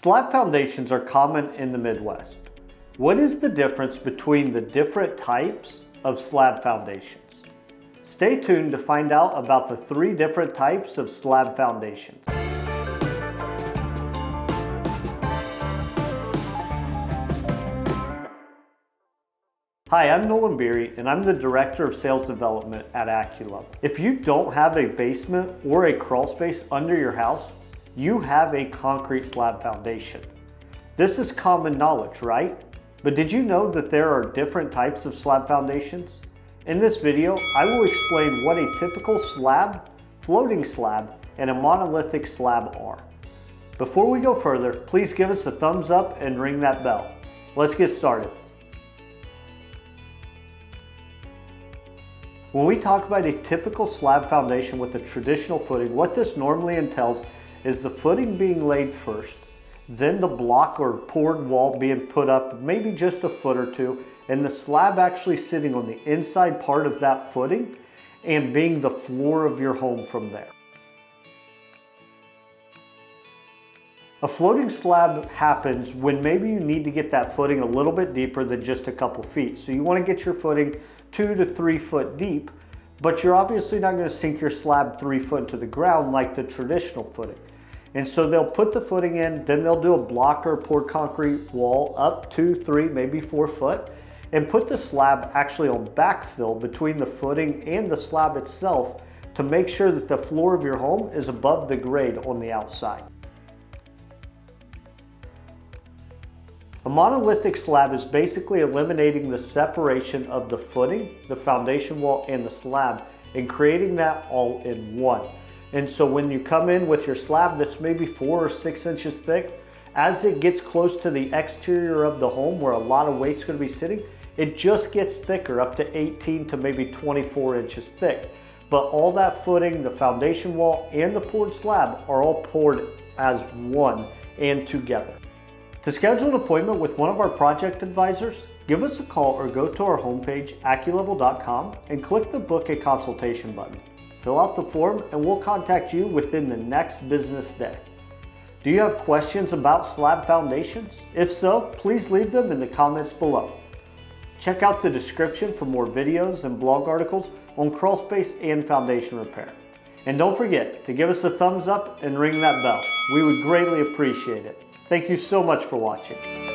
Slab foundations are common in the Midwest. What is the difference between the different types of slab foundations? Stay tuned to find out about the 3 different types of slab foundations. Hi, I'm Nolan Beery and I'm the Director of Sales Development at AccuLevel. If you don't have a basement or a crawl space under your house, you have a concrete slab foundation. This is common knowledge, right? But did you know that there are different types of slab foundations? In this video, I will explain what a typical slab, floating slab, and a monolithic slab are. Before we go further, please give us a thumbs up and ring that bell. Let's get started. When we talk about a typical slab foundation with a traditional footing, what this normally entails is the footing being laid first, then the block or poured wall being put up maybe just a foot or two, and the slab actually sitting on the inside part of that footing and being the floor of your home from there. A floating slab happens when maybe you need to get that footing a little bit deeper than just a couple feet. So you want to get your footing 2 to 3 foot deep, but you're obviously not going to sink your slab 3 foot into the ground like the traditional footing. And so they'll put the footing in, then they'll do a block or poured concrete wall up 2, 3, maybe 4 foot, and put the slab actually on backfill between the footing and the slab itself to make sure that the floor of your home is above the grade on the outside. A monolithic slab is basically eliminating the separation of the footing, the foundation wall, and the slab, and creating that all in one. And so when you come in with your slab that's maybe 4 or 6 inches thick, as it gets close to the exterior of the home where a lot of weight's going to be sitting, it just gets thicker, up to 18 to maybe 24 inches thick. But all that footing, the foundation wall, and the poured slab are all poured as one and together. To schedule an appointment with one of our project advisors, give us a call or go to our homepage, AccuLevel.com, and click the Book a Consultation button. Fill out the form and we'll contact you within the next business day. Do you have questions about slab foundations? If so, please leave them in the comments below. Check out the description for more videos and blog articles on crawl space and foundation repair. And don't forget to give us a thumbs up and ring that bell. We would greatly appreciate it. Thank you so much for watching.